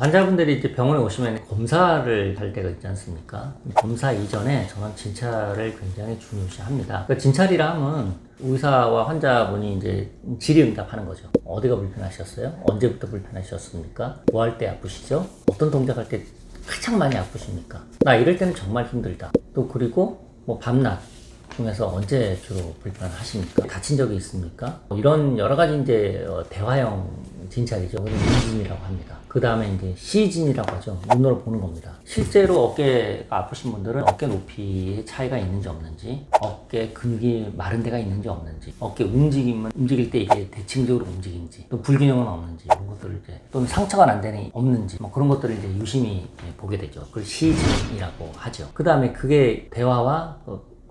환자분들이 이제 병원에 오시면 검사를 할 때가 있지 않습니까? 검사 이전에 저는 진찰을 굉장히 중요시합니다. 그러니까 진찰이라 하면 의사와 환자분이 이제 질의응답하는 거죠. 어디가 불편하셨어요? 언제부터 불편하셨습니까? 뭐 할 때 아프시죠? 어떤 동작할 때 가장 많이 아프십니까? 나 이럴 때는 정말 힘들다. 또 그리고 뭐 밤낮 중에서 언제 주로 불편하십니까? 다친 적이 있습니까? 이런 여러 가지 이제 대화형 진찰이죠. 그걸 문진이라고 합니다. 그 다음에 이제 시진이라고 하죠. 눈으로 보는 겁니다. 실제로 어깨가 아프신 분들은 어깨 높이의 차이가 있는지 없는지, 어깨 근육이 마른 데가 있는지 없는지, 어깨 움직일 때 이게 대칭적으로 움직이는지, 또 불균형은 없는지, 이런 것들을 이제, 또는 상처가 난 데는 없는지, 뭐 그런 것들을 이제 유심히 보게 되죠. 그걸 시진이라고 하죠. 그 다음에 그게 대화와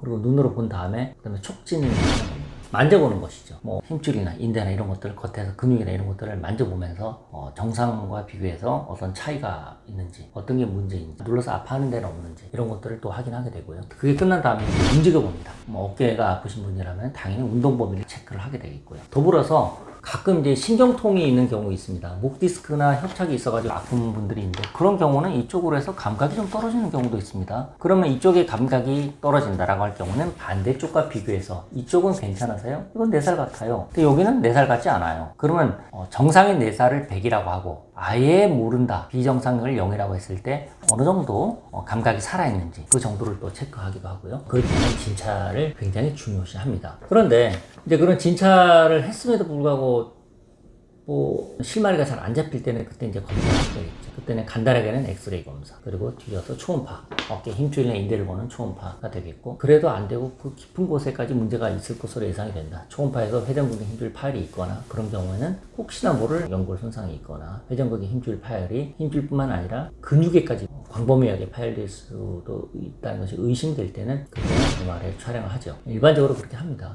그리고 눈으로 본 다음에 그다음에 촉진을 하는 겁니다. 만져보는 것이죠. 뭐 힘줄이나 인대나 이런 것들, 겉에서 근육이나 이런 것들을 만져보면서 정상과 비교해서 어떤 차이가 있는지, 어떤 게 문제인지, 눌러서 아파하는 데는 없는지 이런 것들을 또 확인하게 되고요. 그게 끝난 다음에 움직여 봅니다. 뭐 어깨가 아프신 분이라면 당연히 운동 범위를 체크를 하게 되겠고요. 더불어서 가끔 이제 신경통이 있는 경우 있습니다. 목 디스크나 협착이 있어가지고 아픈 분들이 있는데, 그런 경우는 이쪽으로 해서 감각이 좀 떨어지는 경우도 있습니다. 그러면 이쪽에 감각이 떨어진다라고 할 경우는 반대쪽과 비교해서 이쪽은 괜찮으세요? 이건 4살 같아요. 근데 여기는 4살 같지 않아요. 그러면 정상인 4살을 100이라고 하고 아예 모른다, 비정상을 0이라고 했을 때 어느 정도 감각이 살아있는지 그 정도를 또 체크하기도 하고요. 그렇기 때문에 진찰을 굉장히 중요시합니다. 그런데 이제 그런 진찰을 했음에도 불구하고 뭐 실마리가 잘 안 잡힐 때는 그때 이제 검사를 하게 되겠죠. 그때는 간단하게는 엑스레이 검사, 그리고 뒤져서 초음파, 어깨 힘줄이나 인대를 보는 초음파가 되겠고, 그래도 안 되고 그 깊은 곳에까지 문제가 있을 것으로 예상이 된다. 초음파에서 회전근개 힘줄 파열이 있거나, 그런 경우에는 혹시나 모를 연골 손상이 있거나, 회전근개 힘줄 파열이 힘줄뿐만 아니라 근육에까지 광범위하게 파열될 수도 있다는 것이 의심될 때는 그때는 MRI 촬영을 하죠. 일반적으로 그렇게 합니다.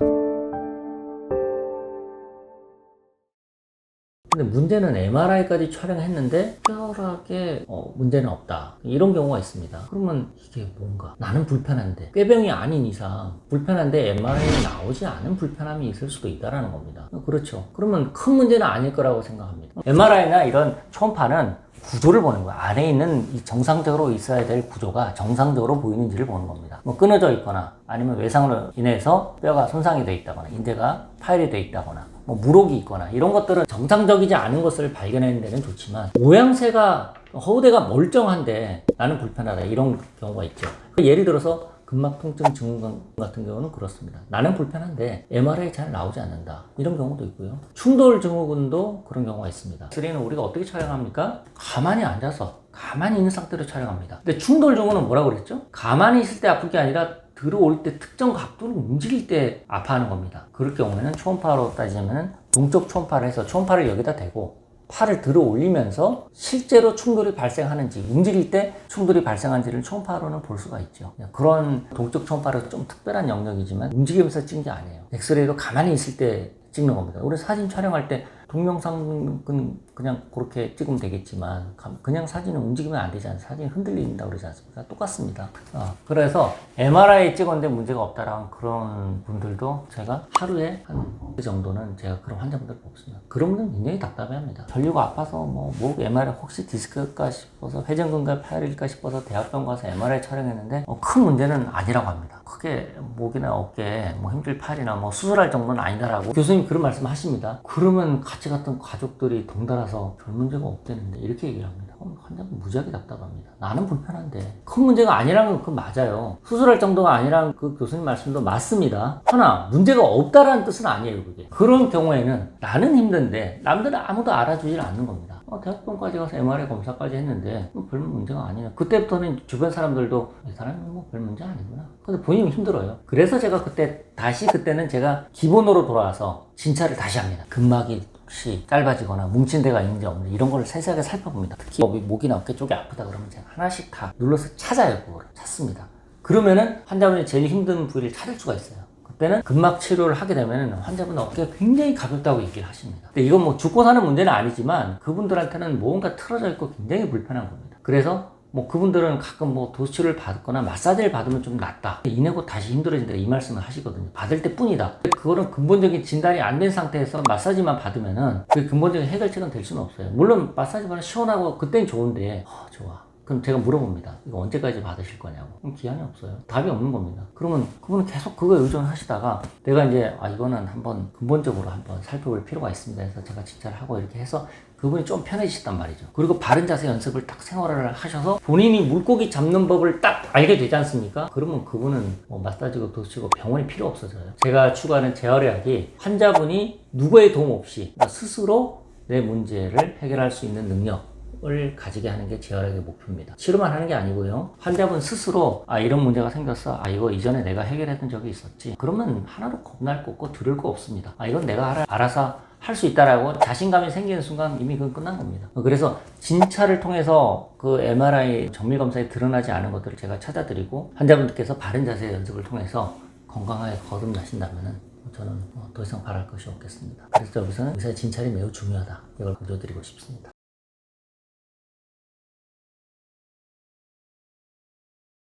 근데 문제는 MRI까지 촬영했는데 특별하게 문제는 없다, 이런 경우가 있습니다. 그러면 이게 뭔가 나는 불편한데, 꾀병이 아닌 이상 불편한데 MRI에 나오지 않은 불편함이 있을 수도 있다는 겁니다. 그렇죠. 그러면 큰 문제는 아닐 거라고 생각합니다. MRI나 이런 초음파는 구조를 보는 거야. 안에 있는 이 정상적으로 있어야 될 구조가 정상적으로 보이는지를 보는 겁니다. 뭐 끊어져 있거나, 아니면 외상으로 인해서 뼈가 손상이 되어 있다거나, 인대가 파열이 되어 있다거나, 뭐 물혹이 있거나, 이런 것들은 정상적이지 않은 것을 발견하는 데는 좋지만, 모양새가 허우대가 멀쩡한데 나는 불편하다, 이런 경우가 있죠. 예를 들어서 근막 통증 증후군 같은 경우는 그렇습니다. 나는 불편한데 MRI 잘 나오지 않는다, 이런 경우도 있고요. 충돌 증후군도 그런 경우가 있습니다. 엑스레이는 우리가 어떻게 촬영합니까? 가만히 앉아서 가만히 있는 상태로 촬영합니다. 근데 충돌 증후군은 뭐라고 그랬죠? 가만히 있을 때 아플 게 아니라 들어올 때 특정 각도로 움직일 때 아파하는 겁니다. 그럴 경우에는 초음파로 따지면 동쪽 초음파를 해서 초음파를 여기다 대고 팔을 들어 올리면서 실제로 충돌이 발생하는지, 움직일 때 충돌이 발생한지를 초음파로는 볼 수가 있죠. 그런 동쪽 초음파로 좀 특별한 영역이지만 움직이면서 찍은 게 아니에요. 엑스레이도 가만히 있을 때 찍는 겁니다. 우리 사진 촬영할 때 동영상은 그냥 그렇게 찍으면 되겠지만, 그냥 사진은 움직이면 안 되지 않습니까? 사진이 흔들린다고 그러지 않습니까? 똑같습니다. 그래서 MRI 찍었는데 문제가 없다라는 그런 분들도 제가 하루에 한 그 정도는 제가 그런 환자분들 뽑습니다. 그런 분들은 굉장히 답답해합니다. 전류가 아파서 목 MRI 혹시 디스크일까 싶어서, 회전근개 파열일까 싶어서 대학병 가서 MRI 촬영했는데 큰 문제는 아니라고 합니다. 크게 목이나 어깨에 뭐 힘줄 파열이나 뭐 수술할 정도는 아니다라고 교수님 그런 말씀 하십니다. 그러면 같이 갔던 가족들이 덩달아서 별 문제가 없대는데 이렇게 얘기를 합니다. 환자분 무지하게 답답합니다. 나는 불편한데. 큰 문제가 아니라는 건 그건 맞아요. 수술할 정도가 아니라는 그 교수님 말씀도 맞습니다. 허나 문제가 없다라는 뜻은 아니에요, 그게. 그런 경우에는 나는 힘든데 남들은 아무도 알아주질 않는 겁니다. 대학병까지 가서 MRI 검사까지 했는데 별 문제가 아니네. 그때부터는 주변 사람들도 이 사람은 뭐 별 문제 아니구나. 근데 본인은 힘들어요. 그래서 제가 그때는 제가 기본으로 돌아와서 진찰을 다시 합니다. 근막이 혹시 짧아지거나 뭉친 데가 있는지 없는지 이런 걸 세세하게 살펴봅니다. 특히 목이나 어깨 쪽이 아프다 그러면 제가 하나씩 다 눌러서 찾아요. 그거를 찾습니다. 그러면은 환자분이 제일 힘든 부위를 찾을 수가 있어요. 그때는 근막 치료를 하게 되면 환자분 어깨가 굉장히 가볍다고 얘기를 하십니다. 근데 이건 뭐 죽고 사는 문제는 아니지만 그분들한테는 뭔가 틀어져 있고 굉장히 불편한 겁니다. 그래서 뭐 그분들은 가끔 뭐 도수치를 받거나 마사지를 받으면 좀 낫다, 이내고 다시 힘들어진다, 이 말씀을 하시거든요. 받을 때 뿐이다. 그거는 근본적인 진단이 안 된 상태에서 마사지만 받으면은 그 근본적인 해결책은 될 수는 없어요. 물론 마사지 받으면 시원하고 그땐 좋은데 좋아. 그럼 제가 물어봅니다. 이거 언제까지 받으실 거냐고. 그럼 기한이 없어요. 답이 없는 겁니다. 그러면 그분은 계속 그거에 의존하시다가 내가 이제 이거는 한번 근본적으로 한번 살펴볼 필요가 있습니다 해서 제가 진찰을 하고 이렇게 해서 그분이 좀 편해지셨단 말이죠. 그리고 바른 자세 연습을 딱 생활을 하셔서 본인이 물고기 잡는 법을 딱 알게 되지 않습니까? 그러면 그분은 뭐 마사지고 도수치고 병원이 필요 없어져요. 제가 추구하는 재활의학이 환자분이 누구의 도움 없이 스스로 내 문제를 해결할 수 있는 능력을 가지게 하는 게 재활의학의 목표입니다. 치료만 하는 게 아니고요. 환자분 스스로 이런 문제가 생겼어. 이거 이전에 내가 해결했던 적이 있었지. 그러면 하나도 겁날 거 없고 두려울 거 없습니다. 이건 내가 알아서 할 수 있다라고 자신감이 생기는 순간 이미 그건 끝난 겁니다. 그래서 진찰을 통해서 그 MRI 정밀 검사에 드러나지 않은 것들을 제가 찾아드리고 환자분들께서 바른 자세 연습을 통해서 건강하게 거듭나신다면은 저는 더 이상 바랄 것이 없겠습니다. 그래서 여기서는 의사의 진찰이 매우 중요하다, 이걸 강조드리고 싶습니다.